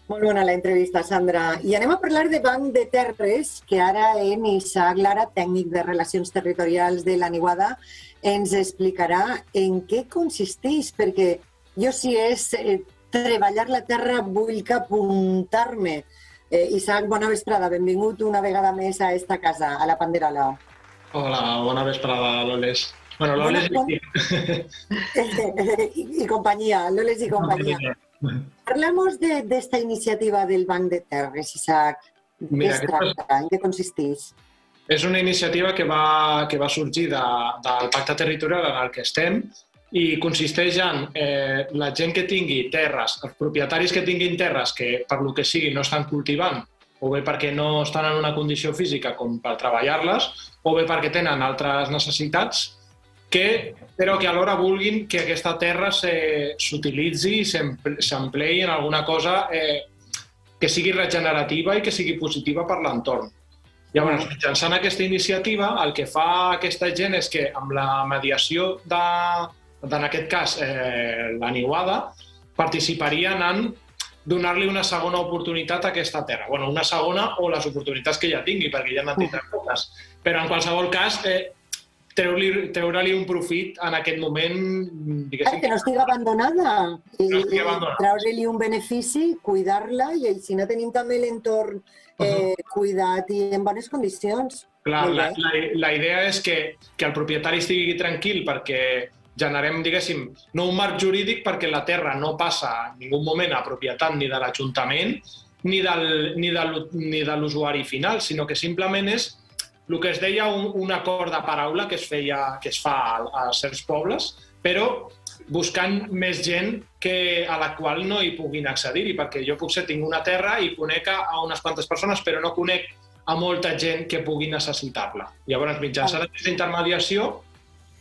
Molt bona la entrevista, Sandra. I anem a parlar de Banc de Terres, que ara en Isaac Lara, tècnic de Relacions Territorials de la Niuada, ens explicarà en què consisteix, perquè jo si és treballar la terra vull que apuntar-me. Isaac, bona vesprada, benvingut una vegada més a esta casa, a la Panderola. Hola, bona vesprada, Loles. Bueno, Loles y compañía, Loles y compañía. Hablamos de esta iniciativa del Banc de Terres, Isaac. ¿Qué es tracta? ¿En què consisteix? És una iniciativa que va sorgir del pacte territorial en el que estem i consisteix en la gent que tingui terres, els propietaris que tinguin terres que per lo que sigui no estan cultivant, o bé perquè no estan en una condició física com per treballar-les, o bé perquè tenen altres necessitats, però que alhora vulguin que aquesta terra s'utilitzi i s'empleï en alguna cosa que sigui regenerativa i que sigui positiva per l'entorn. Llavors, mitjançant aquesta iniciativa, el que fa aquesta gent és que amb la mediació en aquest cas la Niuada, participarien en donar-li una segona oportunitat a aquesta terra. Bueno, una segona o les oportunitats que ja tingui, perquè ja n'ha tingut poques. Però en qualsevol cas, treure-li un profit en aquest moment, diguéssim... Que no estigui abandonada. Treure-li un benefici, cuidar-la i així tenim també l'entorn cuidat i en bones condicions. Clar, la idea és que el propietari estigui tranquil perquè generem, diguéssim, no un marc jurídic perquè la terra no passa en ningú moment a propietat ni de l'Ajuntament ni de l'usuari final, sinó que simplement és el que es deia un acord de paraula que es fa a certs pobles, però buscant més gent a la qual no hi puguin accedir-hi, perquè jo potser tinc una terra i conec a unes quantes persones, però no conec a molta gent que pugui necessitar-la. Llavors, mitjançant aquesta intermediació,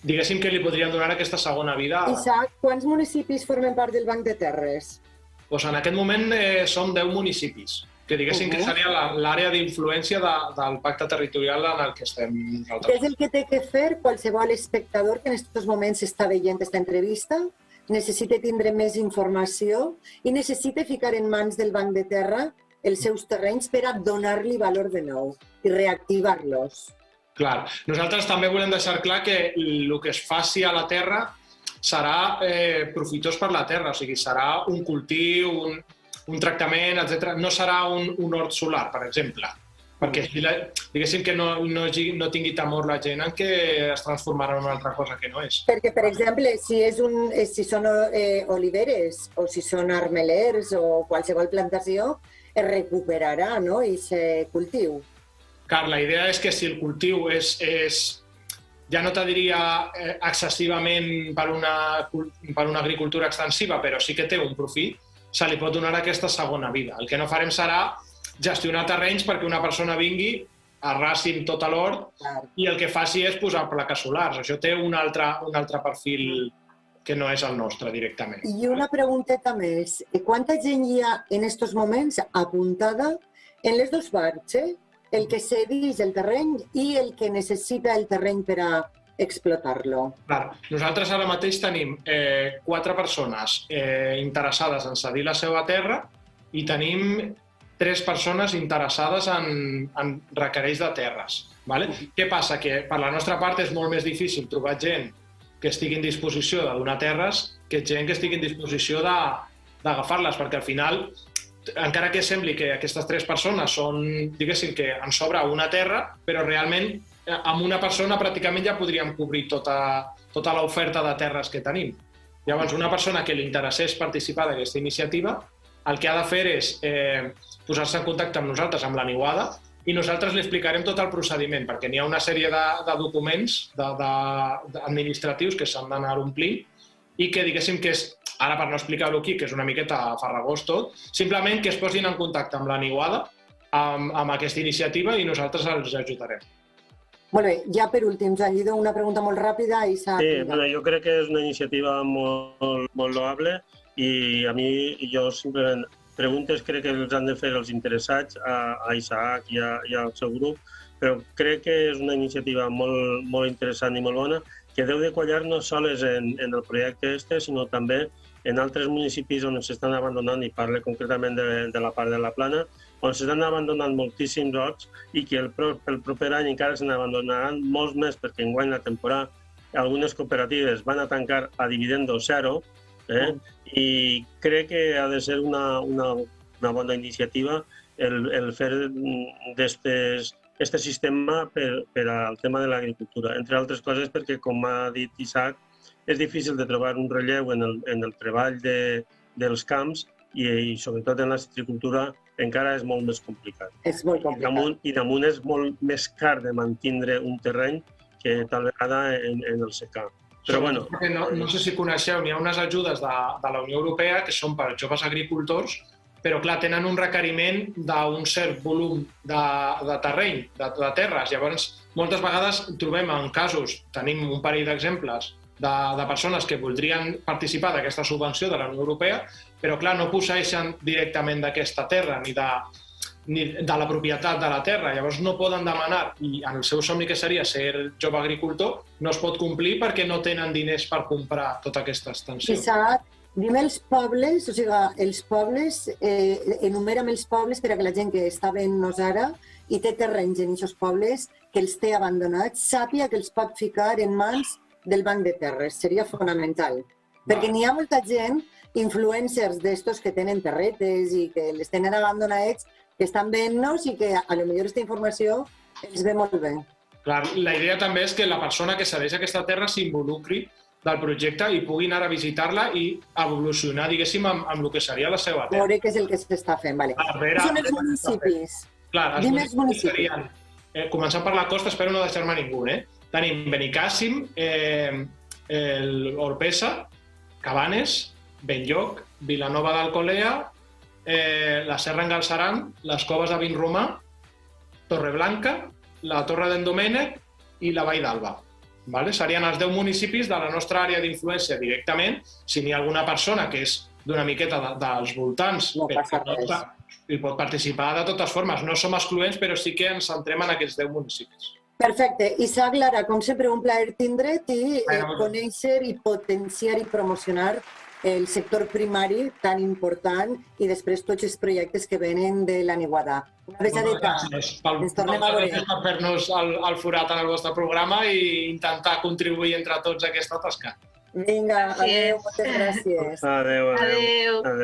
diguéssim que li podrien donar aquesta segona vida. Isaac, quants municipis formen part del Banc de Terres? Doncs en aquest moment som 10 municipis, que diguéssim que seria l'àrea d'influència del pacte territorial en el que estem nosaltres. Què és el que té que fer qualsevol espectador que en aquests moments està veient aquesta entrevista? Necessita tindre més informació i necessita ficar en mans del Banc de Terra els seus terrenys per a donar-li valor de nou i reactivar-los. Clar. Nosaltres també volem deixar clar que el que es faci a la terra serà profitós per la terra, o sigui, serà un cultiu, un tractament, etc. No serà un hort solar, per exemple, perquè diguéssim que no tingui temor la gent en què es transformarà en una altra cosa que no és. Perquè, per exemple, si són oliveres o si són armelers o qualsevol plantació, es recuperarà, no?, aquest cultiu. Clar, la idea és que si el cultiu és ja no te diria excessivament per una agricultura extensiva, però sí que té un profit, se li pot donar aquesta segona vida. El que no farem serà gestionar terrenys perquè una persona vingui, arrasi tot l'hort i el que faci és posar plaques solars. Això té un altre perfil que no és el nostre directament. I una pregunteta més. Quanta gent hi ha en aquests moments apuntada en les dues parts, el que cedeix el terreny i el que necessita el terreny per a explotar-lo? Nosaltres ara mateix tenim 4 persones interessades en cedir la seva terra i tenim 3 persones interessades en requereix de terres. Què passa? Que per la nostra part és molt més difícil trobar gent que estigui en disposició de donar terres que gent que estigui en disposició d'agafar-les, perquè al final, encara que sembli que aquestes 3 persones són, diguéssim, que en sobra una terra, però realment amb una persona pràcticament ja podríem cobrir tota l'oferta de terres que tenim. Llavors, una persona que li interessés participar d'aquesta iniciativa, el que ha de fer és posar-se en contacte amb nosaltres, amb la Niuada, i nosaltres li explicarem tot el procediment, perquè n'hi ha una sèrie de documents administratius que s'han d'anar omplint i que, diguéssim, que és, ara per no explicar-ho aquí, que és una miqueta farragós tot, simplement que es posin en contacte amb la Niuada, amb aquesta iniciativa, i nosaltres els ajudarem. Molt bé, ja per últim, Joan Lledó, una pregunta molt ràpida. Sí, jo crec que és una iniciativa molt loable i a mi, jo simplement, preguntes crec que els han de fer els interessats, a Isaac i al seu grup, però crec que és una iniciativa molt interessant i molt bona, que deu de quallar no sols en el projecte sinó també en altres municipis on s'estan abandonant, i parlo concretament de la part de la Plana, on s'estan abandonant moltíssims horts i que el proper any encara se n'abandonaran molts més, perquè enguany la temporada algunes cooperatives van a tancar a dividendo zero, i crec que ha de ser una bona iniciativa el fer aquest sistema per al tema de l'agricultura. Entre altres coses perquè, com ha dit Isaac, és difícil de trobar un relleu en el treball dels camps i sobretot en la citricultura encara és molt més complicat. És molt complicat. I damunt és molt més car de mantenir un terreny que tal vegada en el secà. Però bueno... No sé si coneixeu, n'hi ha unes ajudes de la Unió Europea que són per joves agricultors, però clar, tenen un requeriment d'un cert volum de terreny, de terres. Llavors, moltes vegades trobem en casos, tenim un parell d'exemples, de persones que voldrien participar d'aquesta subvenció de la Unió Europea, però clar, no posseeixen directament d'aquesta terra ni de la propietat de la terra. Llavors no poden demanar, i en el seu somni que seria ser jove agricultor, no es pot complir perquè no tenen diners per comprar tota aquesta extensió. Isaac, dime els pobles, o sigui, enumera'm els pobles per a que la gent que està veient-nos ara i té terrenys en aquests pobles, que els té abandonats, sàpiga que els pot ficar en mans del Banc de Terres. Seria fonamental. Perquè n'hi ha molta gent, influencers d'estos que tenen terretes i que les tenen abandonats, que estan veient-nos i que a lo millor aquesta informació els ve molt bé. Clar, la idea també és que la persona que cedeix aquesta terra s'involucri del projecte i pugui anar a visitar-la i evolucionar, diguéssim, amb el que seria la seva terra. Veure què és el que s'està fent. Vale. Són els municipis. Clar, els municipis serien, començant per la costa, espero no deixar-me ningú, tenim Benicàssim, Orpesa, Cabanes, Benlloc, Vilanova d'Alcolea, la Serra en Galceran, les Coves de Vinromà, Torreblanca, la Torre d'en Domènec i la Vall d'Alba. Serien els 10 municipis de la nostra àrea d'influència directament. Si n'hi ha alguna persona que és d'una miqueta dels voltants, i pot participar de totes formes. No som excloents, però sí que ens centrem en aquests 10 municipis. Perfecte. Isaac Lara, com sempre, un plaer tindre't i conèixer i potenciar i promocionar el sector primari tan important i després tots els projectes que venen de la Niuada. Una besadeta. Ens tornem a veure. Gràcies per fer-nos el forat en el vostre programa i intentar contribuir entre tots a aquesta tasca. Vinga, adéu, moltes gràcies. Adéu.